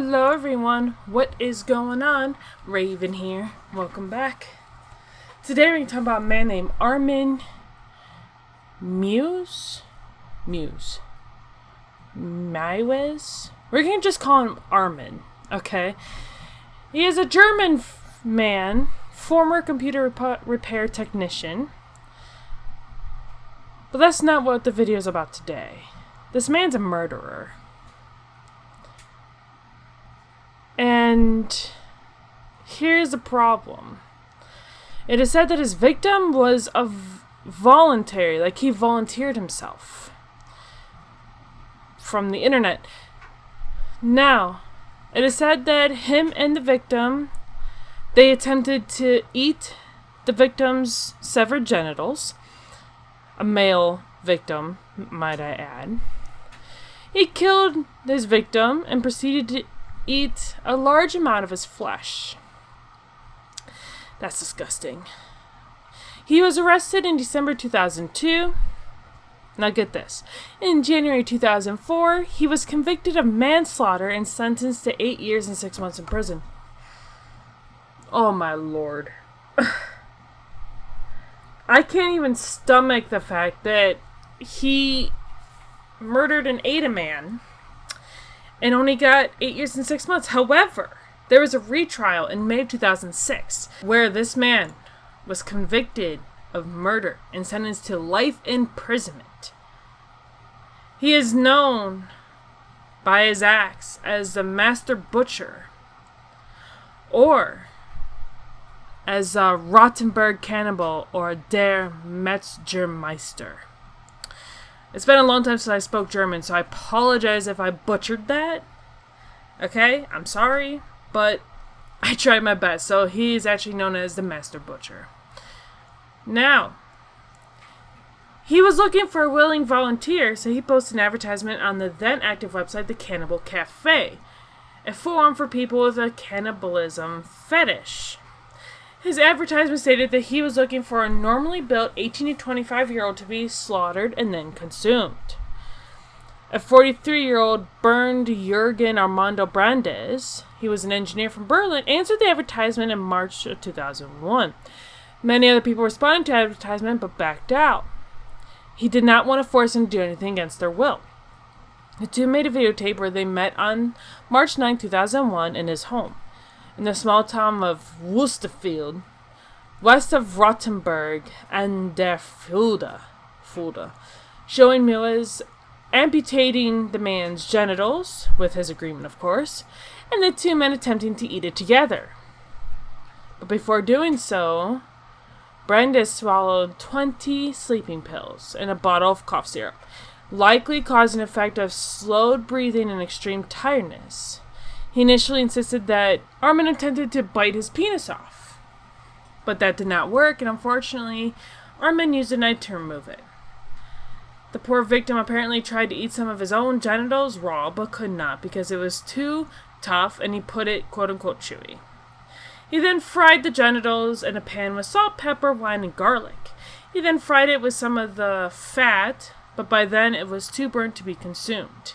Hello everyone, what is going on? Raven here, welcome back. Today we're going to talk about a man named Armin Meiwes? We're going to just call him Armin, okay? He is a German man, former computer repair technician. But that's not what the video is about today. This man's a murderer. And here's the problem. It is said that his victim was voluntary, like he volunteered himself from the internet. Now, it is said that him and the victim, they attempted to eat the victim's severed genitals. A male victim, might I add. He killed his victim and proceeded to eat a large amount of his flesh. That's disgusting. He was arrested in December 2002. Now get this. In January 2004, he was convicted of manslaughter and sentenced to 8 years and 6 months in prison. Oh my lord. I can't even stomach the fact that he murdered and ate a man and only got 8 years and 6 months. However, there was a retrial in May of 2006 where this man was convicted of murder and sentenced to life imprisonment. He is known by his acts as the Master Butcher or as Rottenberg Cannibal or Der Metzgermeister. It's been a long time since I spoke German, so I apologize if I butchered that. Okay, I'm sorry, but I tried my best. So he is actually known as the Master Butcher. Now, he was looking for a willing volunteer, so he posted an advertisement on the then active website, the Cannibal Cafe, a forum for people with a cannibalism fetish. His advertisement stated that he was looking for a normally built 18 to 25-year-old to be slaughtered and then consumed. A 43-year-old burned Jürgen Armando Brandes, he was an engineer from Berlin, answered the advertisement in March of 2001. Many other people responded to the advertisement but backed out. He did not want to force them to do anything against their will. The two made a videotape where they met on March 9, 2001 in his home in the small town of Wusterfield, west of Rottenburg and der Fulda, showing Meiwes amputating the man's genitals, with his agreement of course, and the two men attempting to eat it together. But before doing so, Brandes swallowed 20 sleeping pills and a bottle of cough syrup, likely causing an effect of slowed breathing and extreme tiredness. He initially insisted that Armin attempted to bite his penis off, but that did not work, and unfortunately, Armin used a knife to remove it. The poor victim apparently tried to eat some of his own genitals raw, but could not because it was too tough, and he put it quote-unquote chewy. He then fried the genitals in a pan with salt, pepper, wine, and garlic. He then fried it with some of the fat, but by then it was too burnt to be consumed.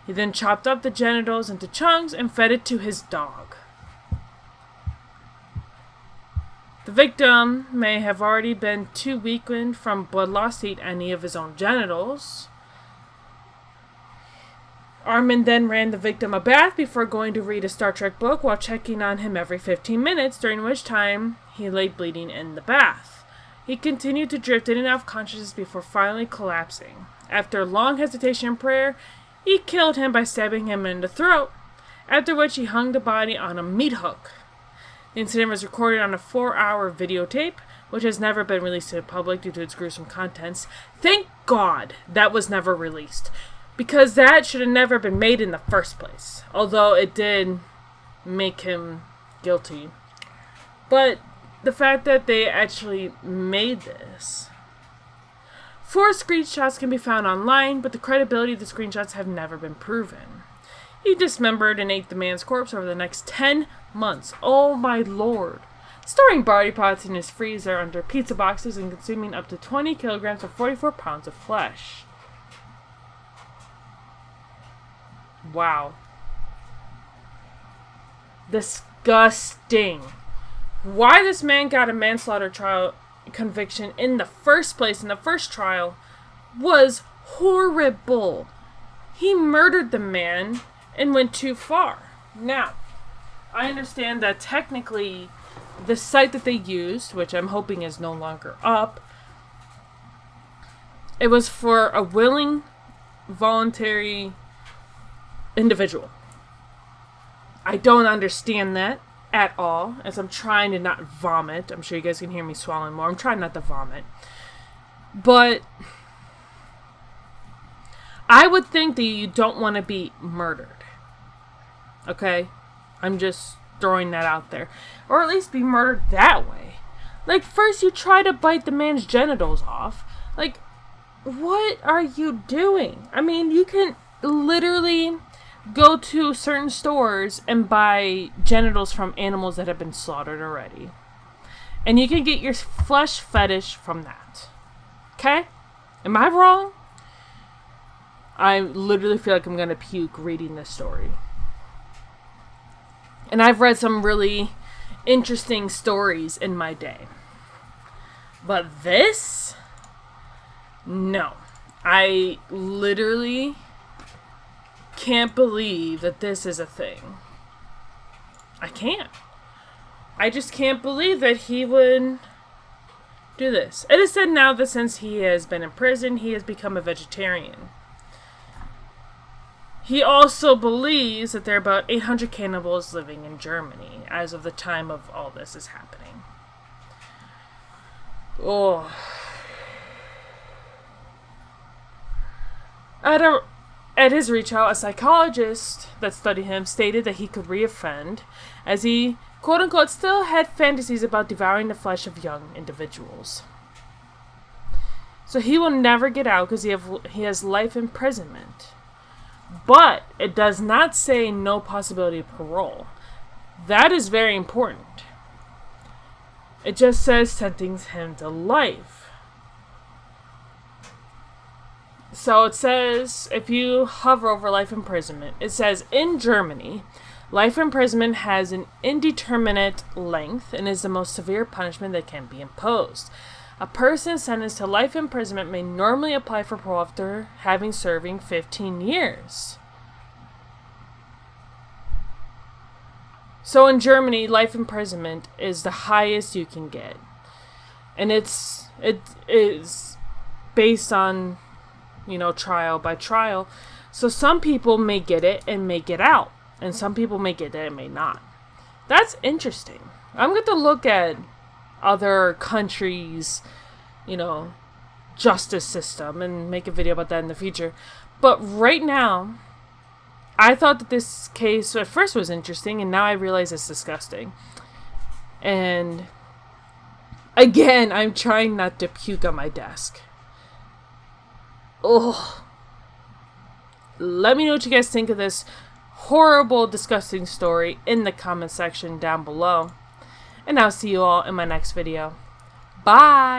He then chopped up the genitals into chunks and fed it to his dog. The victim may have already been too weakened from blood loss to eat any of his own genitals. Armin then ran the victim a bath before going to read a Star Trek book while checking on him every 15 minutes, during which time he lay bleeding in the bath. He continued to drift in and out of consciousness before finally collapsing. After long hesitation and prayer, he killed him by stabbing him in the throat, after which he hung the body on a meat hook. The incident was recorded on a 4-hour videotape, which has never been released to the public due to its gruesome contents. Thank God that was never released, because that should have never been made in the first place, although it did make him guilty. But the fact that they actually made this. 4 screenshots can be found online, but the credibility of the screenshots have never been proven. He dismembered and ate the man's corpse over the next 10 months. Oh my lord. Storing body parts in his freezer under pizza boxes and consuming up to 20 kilograms or 44 pounds of flesh. Wow. Disgusting. Why this man got a manslaughter trial conviction in the first place, in the first trial, was horrible. He murdered the man and went too far. Now, I understand that technically the site that they used, which I'm hoping is no longer up, it was for a willing, voluntary individual. I don't understand that at all, as I'm trying to not vomit. I'm sure you guys can hear me swallowing more. I'm trying not to vomit. But I would think that you don't want to be murdered. Okay? I'm just throwing that out there. Or at least be murdered that way. Like, first you try to bite the man's genitals off. Like, what are you doing? I mean, you can literally go to certain stores and buy genitals from animals that have been slaughtered already. And you can get your flesh fetish from that. Okay? Am I wrong? I literally feel like I'm gonna puke reading this story. And I've read some really interesting stories in my day. But this? No. I literally can't believe that this is a thing. I can't. I just can't believe that he would do this. It is said now that since he has been in prison, he has become a vegetarian. He also believes that there are about 800 cannibals living in Germany as of the time of all this is happening. Oh. At his retrial, a psychologist that studied him stated that he could reoffend, as he, quote-unquote, still had fantasies about devouring the flesh of young individuals. So he will never get out because he has life imprisonment. But it does not say no possibility of parole. That is very important. It just says sentence him to life. So it says, if you hover over life imprisonment, it says, in Germany, life imprisonment has an indeterminate length and is the most severe punishment that can be imposed. A person sentenced to life imprisonment may normally apply for parole after having serving 15 years. So in Germany, life imprisonment is the highest you can get. And it is based on, trial by trial. So some people may get it and may get out. And some people may get it and may not. That's interesting. I'm going to look at other countries, justice system and make a video about that in the future. But right now, I thought that this case at first was interesting, and now I realize it's disgusting. And again, I'm trying not to puke on my desk. Ugh. Let me know what you guys think of this horrible, disgusting story in the comment section down below. And I'll see you all in my next video. Bye!